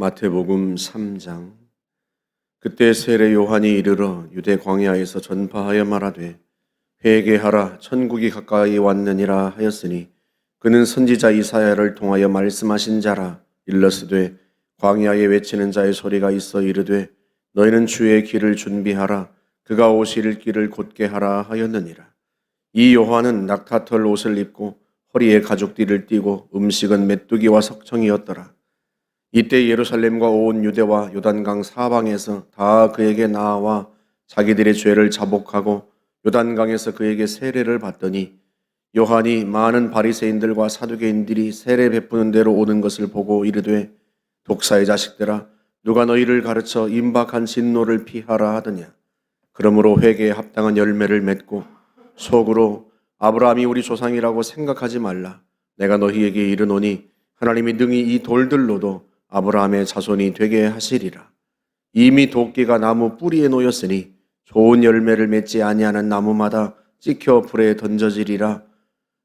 마태복음 3장. 그때 세례 요한이 이르러 유대 광야에서 전파하여 말하되 회개하라 천국이 가까이 왔느니라 하였으니 그는 선지자 이사야를 통하여 말씀하신 자라. 일러스되 광야에 외치는 자의 소리가 있어 이르되 너희는 주의 길을 준비하라 그가 오실 길을 곧게 하라 하였느니라. 이 요한은 낙타털 옷을 입고 허리에 가죽띠를 띠고 음식은 메뚜기와 석청이었더라. 이때 예루살렘과 온 유대와 요단강 사방에서 다 그에게 나아와 자기들의 죄를 자복하고 요단강에서 그에게 세례를 받더니 요한이 많은 바리새인들과 사두개인들이 세례 베푸는 대로 오는 것을 보고 이르되 독사의 자식들아 누가 너희를 가르쳐 임박한 진노를 피하라 하더냐. 그러므로 회개에 합당한 열매를 맺고 속으로 아브라함이 우리 조상이라고 생각하지 말라. 내가 너희에게 이르노니 하나님이 능히 이 돌들로도 아브라함의 자손이 되게 하시리라. 이미 도끼가 나무 뿌리에 놓였으니 좋은 열매를 맺지 아니하는 나무마다 찍혀 불에 던져지리라.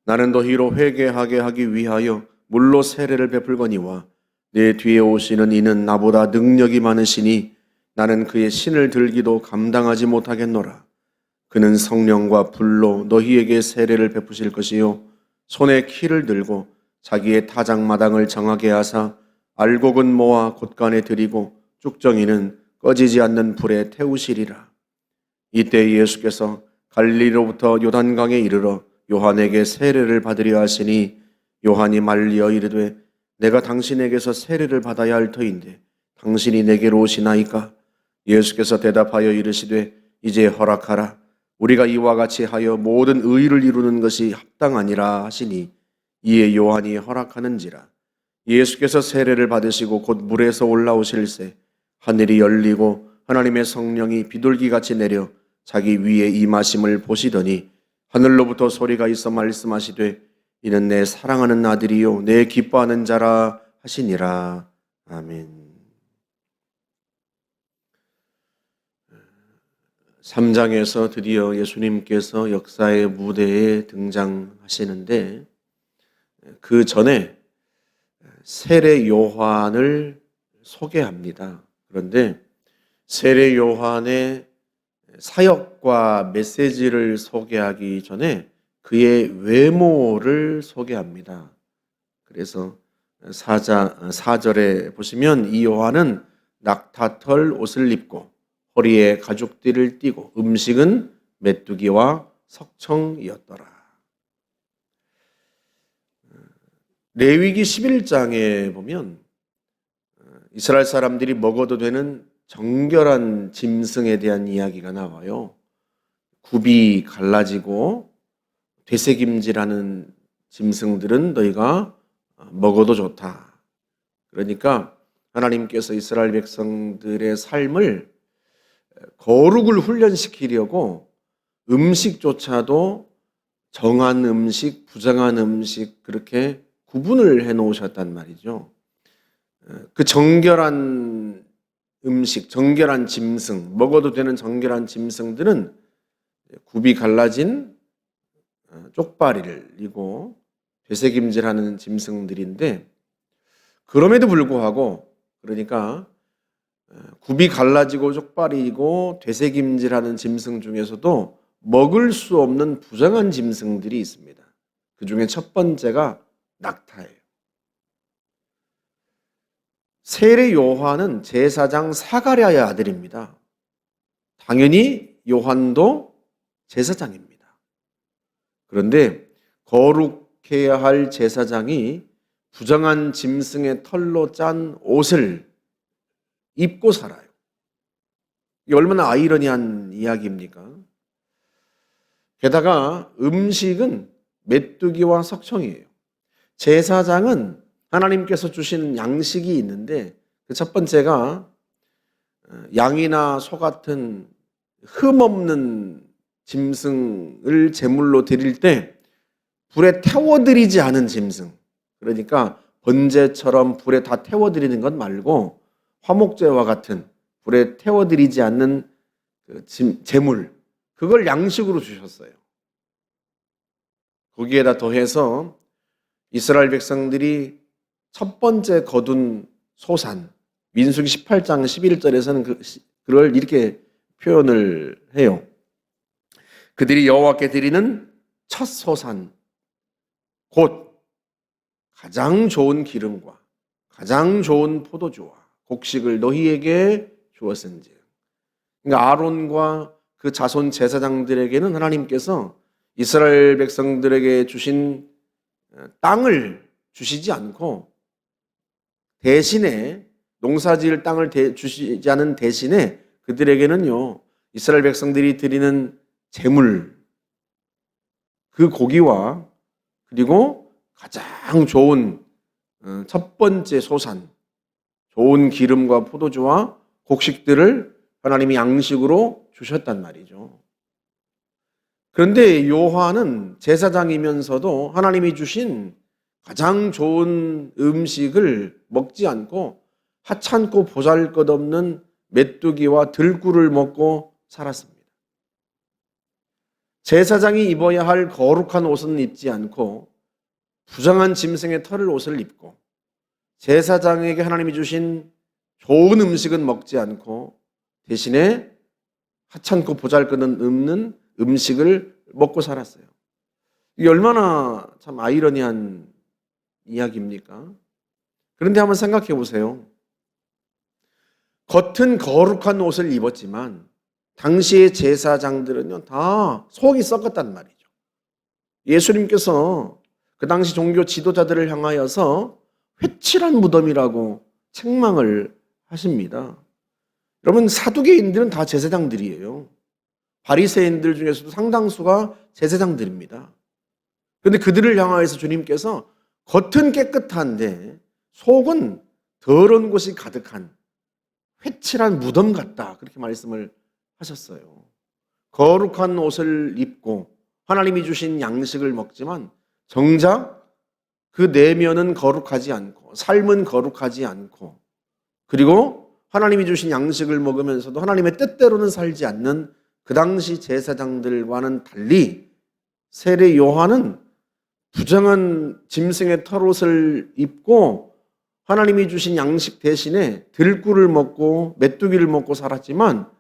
나는 너희로 회개하게 하기 위하여 물로 세례를 베풀거니와 내 뒤에 오시는 이는 나보다 능력이 많으시니 나는 그의 신을 들기도 감당하지 못하겠노라. 그는 성령과 불로 너희에게 세례를 베푸실 것이요 손에 키를 들고 자기의 타작마당을 정하게 하사 알곡은 모아 곳간에 들이고 쭉정이는 꺼지지 않는 불에 태우시리라. 이때 예수께서 갈릴리로부터 요단강에 이르러 요한에게 세례를 받으려 하시니 요한이 말리어 이르되 내가 당신에게서 세례를 받아야 할 터인데 당신이 내게로 오시나이까? 예수께서 대답하여 이르시되 이제 허락하라. 우리가 이와 같이 하여 모든 의를 이루는 것이 합당하니라 하시니 이에 요한이 허락하는지라. 예수께서 세례를 받으시고 곧 물에서 올라오실새 하늘이 열리고 하나님의 성령이 비둘기같이 내려 자기 위에 임하심을 보시더니 하늘로부터 소리가 있어 말씀하시되 이는 내 사랑하는 아들이요 내 기뻐하는 자라 하시니라. 아멘. 3장에서 드디어 예수님께서 역사의 무대에 등장하시는데 그 전에 세례 요한을 소개합니다. 그런데 세례 요한의 사역과 메시지를 소개하기 전에 그의 외모를 소개합니다. 그래서 4절에 보시면 이 요한은 낙타털 옷을 입고 허리에 가죽띠를 띠고 음식은 메뚜기와 석청이었더라. 레위기 11장에 보면 이스라엘 사람들이 먹어도 되는 정결한 짐승에 대한 이야기가 나와요. 굽이 갈라지고 되새김질하는 짐승들은 너희가 먹어도 좋다. 그러니까 하나님께서 이스라엘 백성들의 삶을 거룩을 훈련시키려고 음식조차도 정한 음식, 부정한 음식 그렇게 구분을 해놓으셨단 말이죠. 그 정결한 음식, 정결한 짐승, 먹어도 되는 정결한 짐승들은 굽이 갈라진 쪽발이를 이고 되새김질하는 짐승들인데 그럼에도 불구하고 그러니까 굽이 갈라지고 쪽발이고 되새김질하는 짐승 중에서도 먹을 수 없는 부정한 짐승들이 있습니다. 그 중에 첫 번째가 낙타예요. 세례 요한은 제사장 사가랴의 아들입니다. 당연히 요한도 제사장입니다. 그런데 거룩해야 할 제사장이 부정한 짐승의 털로 짠 옷을 입고 살아요. 이게 얼마나 아이러니한 이야기입니까? 게다가 음식은 메뚜기와 석청이에요. 제사장은 하나님께서 주신 양식이 있는데 그 첫 번째가 양이나 소 같은 흠없는 짐승을 제물로 드릴 때 불에 태워드리지 않은 짐승, 그러니까 번제처럼 불에 다 태워드리는 것 말고 화목제와 같은 불에 태워드리지 않는 제물, 그걸 양식으로 주셨어요. 거기에다 더해서 이스라엘 백성들이 첫 번째 거둔 소산, 민수기 18장 11절에서는 그걸 이렇게 표현을 해요. 그들이 여호와께 드리는 첫 소산, 곧 가장 좋은 기름과 가장 좋은 포도주와 곡식을 너희에게 주었은지. 그러니까 아론과 그 자손 제사장들에게는 하나님께서 이스라엘 백성들에게 주신 땅을 주시지 않고 대신에 농사지을 땅을 주시지 않은 대신에 그들에게는요, 이스라엘 백성들이 드리는 제물, 그 고기와 그리고 가장 좋은 첫 번째 소산, 좋은 기름과 포도주와 곡식들을 하나님이 양식으로 주셨단 말이죠. 그런데 요한은 제사장이면서도 하나님이 주신 가장 좋은 음식을 먹지 않고 하찮고 보잘것없는 메뚜기와 들꿀을 먹고 살았습니다. 제사장이 입어야 할 거룩한 옷은 입지 않고 부정한 짐승의 털을 옷을 입고 제사장에게 하나님이 주신 좋은 음식은 먹지 않고 대신에 하찮고 보잘것없는 음식을 먹고 살았어요. 이게 얼마나 참 아이러니한 이야기입니까? 그런데 한번 생각해 보세요. 겉은 거룩한 옷을 입었지만 당시의 제사장들은요, 다 속이 썩었단 말이죠. 예수님께서 그 당시 종교 지도자들을 향하여서 회칠한 무덤이라고 책망을 하십니다. 여러분, 사두개인들은 다 제사장들이에요. 바리새인들 중에서도 상당수가 제사장들입니다. 그런데 그들을 향하여서 주님께서 겉은 깨끗한데 속은 더러운 곳이 가득한 회칠한 무덤 같다, 그렇게 말씀을 하셨어요. 거룩한 옷을 입고 하나님이 주신 양식을 먹지만 정작 그 내면은 거룩하지 않고 삶은 거룩하지 않고 그리고 하나님이 주신 양식을 먹으면서도 하나님의 뜻대로는 살지 않는 그 당시 제사장들과는 달리 세례 요한은 부정한 짐승의 털옷을 입고 하나님이 주신 양식 대신에 들꿀을 먹고 메뚜기를 먹고 살았지만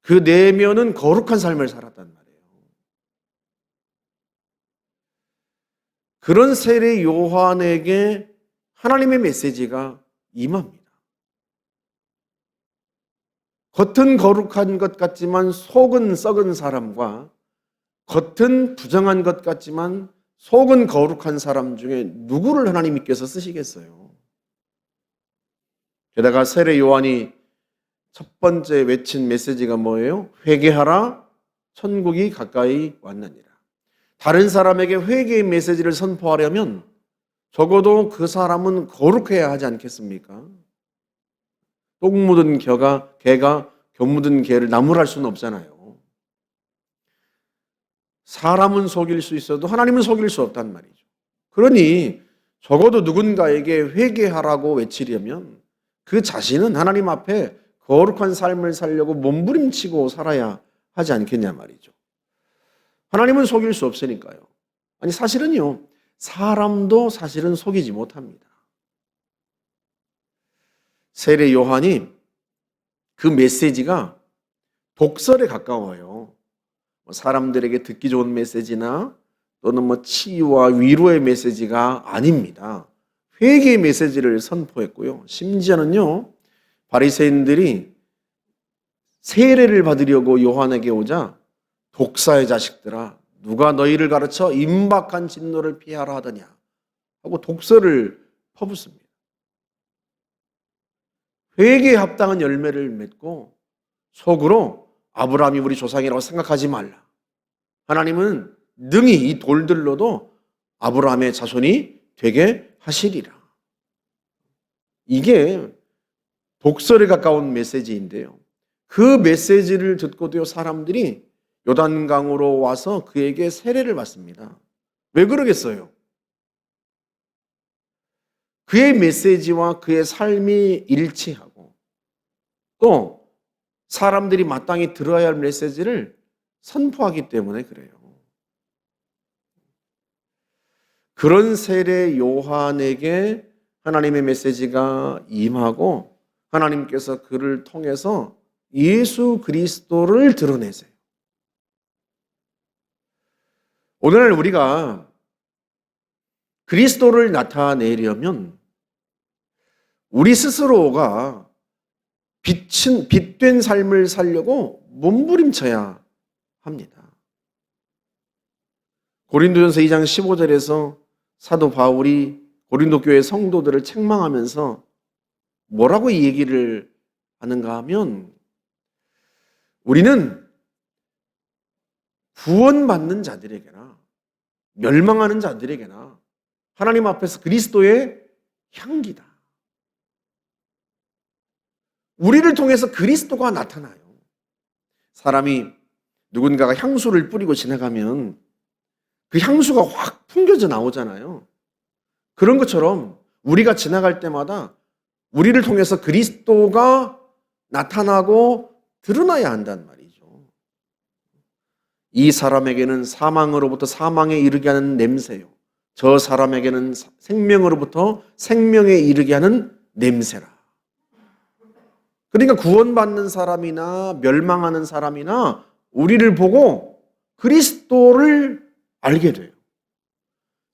그 내면은 거룩한 삶을 살았단 말이에요. 그런 세례 요한에게 하나님의 메시지가 임합니다. 겉은 거룩한 것 같지만 속은 썩은 사람과 겉은 부정한 것 같지만 속은 거룩한 사람 중에 누구를 하나님께서 쓰시겠어요? 게다가 세례 요한이 첫 번째 외친 메시지가 뭐예요? 회개하라, 천국이 가까이 왔느니라. 다른 사람에게 회개의 메시지를 선포하려면 적어도 그 사람은 거룩해야 하지 않겠습니까? 똥 묻은 개가 겨 묻은 개를 나무랄 수는 없잖아요. 사람은 속일 수 있어도 하나님은 속일 수 없단 말이죠. 그러니 적어도 누군가에게 회개하라고 외치려면 그 자신은 하나님 앞에 거룩한 삶을 살려고 몸부림치고 살아야 하지 않겠냐 말이죠. 하나님은 속일 수 없으니까요. 아니, 사실은요, 사람도 사실은 속이지 못합니다. 세례 요한이 그 메시지가 독설에 가까워요. 사람들에게 듣기 좋은 메시지나 또는 치유와 위로의 메시지가 아닙니다. 회개의 메시지를 선포했고요. 심지어는요, 바리새인들이 세례를 받으려고 요한에게 오자 독사의 자식들아, 누가 너희를 가르쳐 임박한 진노를 피하라 하더냐 하고 독설을 퍼붓습니다. 회개에 합당한 열매를 맺고 속으로 아브라함이 우리 조상이라고 생각하지 말라. 하나님은 능히 이 돌들로도 아브라함의 자손이 되게 하시리라. 이게 독설에 가까운 메시지인데요. 그 메시지를 듣고도 사람들이 요단강으로 와서 그에게 세례를 받습니다. 왜 그러겠어요? 그의 메시지와 그의 삶이 일치하고 또 사람들이 마땅히 들어야 할 메시지를 선포하기 때문에 그래요. 그런 세례 요한에게 하나님의 메시지가 임하고 하나님께서 그를 통해서 예수 그리스도를 드러내세요. 오늘 우리가 그리스도를 나타내려면 우리 스스로가 빛된 삶을 살려고 몸부림쳐야 합니다. 고린도전서 2장 15절에서 사도 바울이 고린도 교회 성도들을 책망하면서 뭐라고 이 얘기를 하는가 하면, 우리는 구원받는 자들에게나 멸망하는 자들에게나 하나님 앞에서 그리스도의 향기다. 우리를 통해서 그리스도가 나타나요. 사람이 누군가가 향수를 뿌리고 지나가면 그 향수가 확 풍겨져 나오잖아요. 그런 것처럼 우리가 지나갈 때마다 우리를 통해서 그리스도가 나타나고 드러나야 한단 말이죠. 이 사람에게는 사망으로부터 사망에 이르게 하는 냄새요, 저 사람에게는 생명으로부터 생명에 이르게 하는 냄새라. 그러니까 구원받는 사람이나 멸망하는 사람이나 우리를 보고 그리스도를 알게 돼요.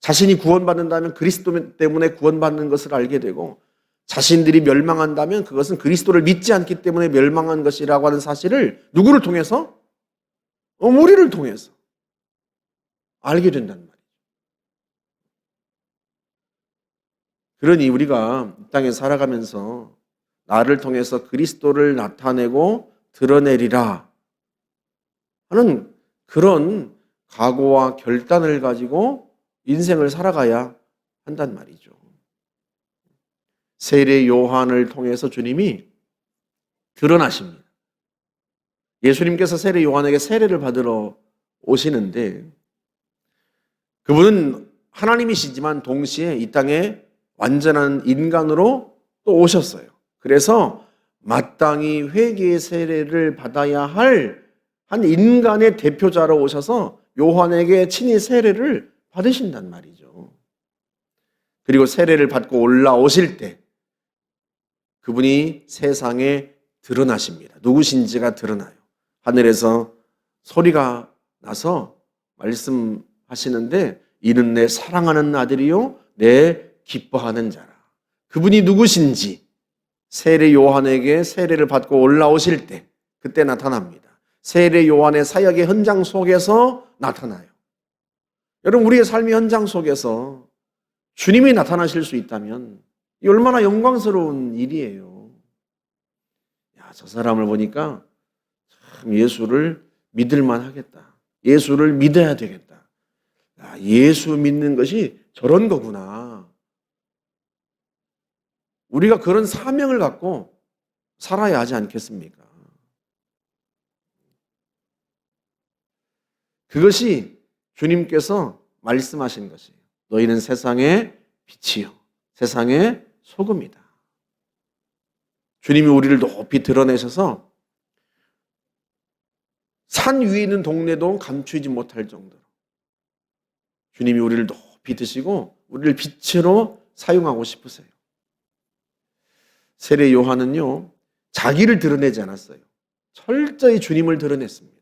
자신이 구원받는다면 그리스도 때문에 구원받는 것을 알게 되고, 자신들이 멸망한다면 그것은 그리스도를 믿지 않기 때문에 멸망한 것이라고 하는 사실을 누구를 통해서? 우리를 통해서 알게 된단 말이에요. 그러니 우리가 이 땅에 살아가면서 나를 통해서 그리스도를 나타내고 드러내리라 하는 그런 각오와 결단을 가지고 인생을 살아가야 한단 말이죠. 세례 요한을 통해서 주님이 드러나십니다. 예수님께서 세례 요한에게 세례를 받으러 오시는데, 그분은 하나님이시지만 동시에 이 땅에 완전한 인간으로 또 오셨어요. 그래서 마땅히 회개의 세례를 받아야 할 한 인간의 대표자로 오셔서 요한에게 친히 세례를 받으신단 말이죠. 그리고 세례를 받고 올라오실 때 그분이 세상에 드러나십니다. 누구신지가 드러나요. 하늘에서 소리가 나서 말씀하시는데, 이는 내 사랑하는 아들이요 내 기뻐하는 자라. 그분이 누구신지 세례 요한에게 세례를 받고 올라오실 때 그때 나타납니다. 세례 요한의 사역의 현장 속에서 나타나요. 여러분, 우리의 삶의 현장 속에서 주님이 나타나실 수 있다면 이 얼마나 영광스러운 일이에요. 야, 저 사람을 보니까 참 예수를 믿을만 하겠다. 예수를 믿어야 되겠다. 야, 예수 믿는 것이 저런 거구나. 우리가 그런 사명을 갖고 살아야 하지 않겠습니까? 그것이 주님께서 말씀하신 것이에요. 너희는 세상의 빛이요 세상의 소금이다. 주님이 우리를 높이 드러내셔서 산 위에 있는 동네도 감추지 못할 정도로 주님이 우리를 높이 드시고 우리를 빛으로 사용하고 싶으세요. 세례 요한은요, 자기를 드러내지 않았어요. 철저히 주님을 드러냈습니다.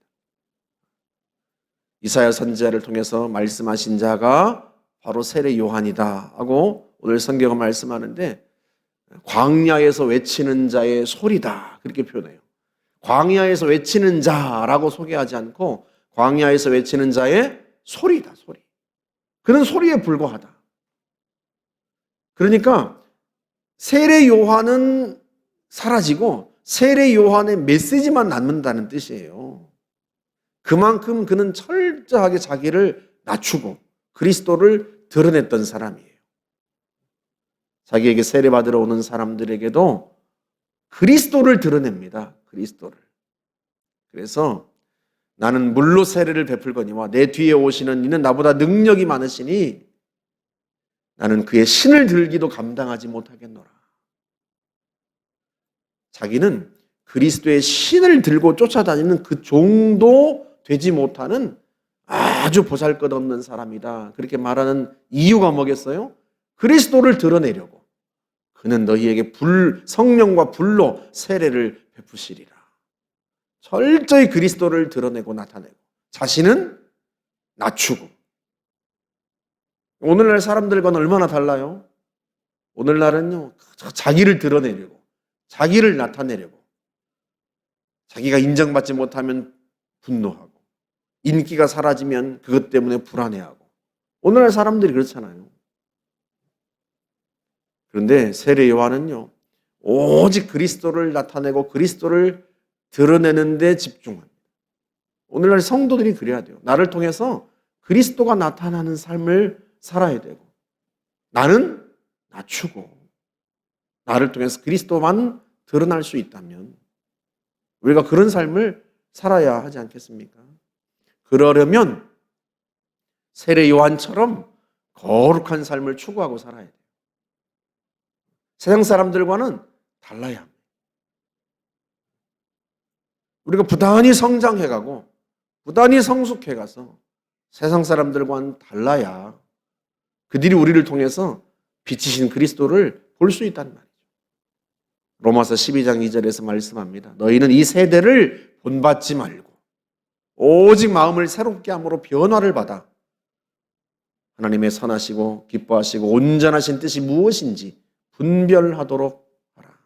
이사야 선지자를 통해서 말씀하신 자가 바로 세례 요한이다 하고 오늘 성경은 말씀하는데, 광야에서 외치는 자의 소리다 그렇게 표현해요. 광야에서 외치는 자라고 소개하지 않고 광야에서 외치는 자의 소리다, 소리. 그는 소리에 불과하다. 그러니까 세례 요한은 사라지고 세례 요한의 메시지만 남는다는 뜻이에요. 그만큼 그는 철저하게 자기를 낮추고 그리스도를 드러냈던 사람이에요. 자기에게 세례받으러 오는 사람들에게도 그리스도를 드러냅니다. 그리스도를. 그래서 나는 물로 세례를 베풀거니와 내 뒤에 오시는 이는 나보다 능력이 많으시니 나는 그의 신을 들기도 감당하지 못하겠노라. 자기는 그리스도의 신을 들고 쫓아다니는 그 종도 되지 못하는 아주 보잘것없는 사람이다. 그렇게 말하는 이유가 뭐겠어요? 그리스도를 드러내려고, 그는 너희에게 성령과 불로 세례를 베푸시리라. 철저히 그리스도를 드러내고 나타내고 자신은 낮추고. 오늘날 사람들과는 얼마나 달라요? 오늘날은요, 자기를 드러내려고, 자기를 나타내려고, 자기가 인정받지 못하면 분노하고, 인기가 사라지면 그것 때문에 불안해하고. 오늘날 사람들이 그렇잖아요. 그런데 세례 요한은요, 오직 그리스도를 나타내고 그리스도를 드러내는 데 집중합니다. 오늘날 성도들이 그래야 돼요. 나를 통해서 그리스도가 나타나는 삶을 살아야 되고, 나는 낮추고, 나를 통해서 그리스도만 드러날 수 있다면 우리가 그런 삶을 살아야 하지 않겠습니까? 그러려면 세례 요한처럼 거룩한 삶을 추구하고 살아야 돼요. 세상 사람들과는 달라야 합니다. 우리가 부단히 성장해가고 부단히 성숙해가서 세상 사람들과는 달라야 그들이 우리를 통해서 빛이신 그리스도를 볼 수 있다는 말이죠. 로마서 12장 2절에서 말씀합니다. 너희는 이 세대를 본받지 말고 오직 마음을 새롭게 함으로 변화를 받아 하나님의 선하시고 기뻐하시고 온전하신 뜻이 무엇인지 분별하도록 하라.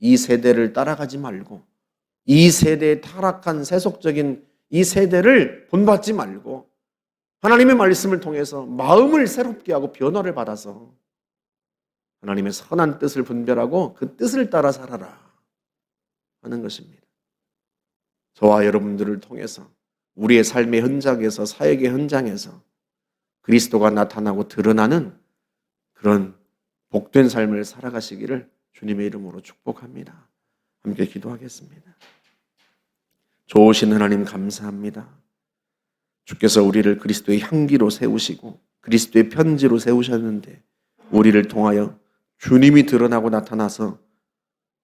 이 세대를 따라가지 말고 이 세대의 타락한 세속적인 이 세대를 본받지 말고 하나님의 말씀을 통해서 마음을 새롭게 하고 변화를 받아서 하나님의 선한 뜻을 분별하고 그 뜻을 따라 살아라 하는 것입니다. 저와 여러분들을 통해서 우리의 삶의 현장에서 사역의 현장에서 그리스도가 나타나고 드러나는 그런 복된 삶을 살아가시기를 주님의 이름으로 축복합니다. 함께 기도하겠습니다. 좋으신 하나님 감사합니다. 주께서 우리를 그리스도의 향기로 세우시고 그리스도의 편지로 세우셨는데 우리를 통하여 주님이 드러나고 나타나서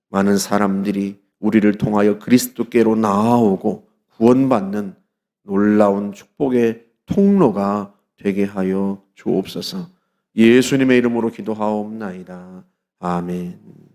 많은 사람들이 우리를 통하여 그리스도께로 나아오고 구원받는 놀라운 축복의 통로가 되게 하여 주옵소서. 예수님의 이름으로 기도하옵나이다. 아멘.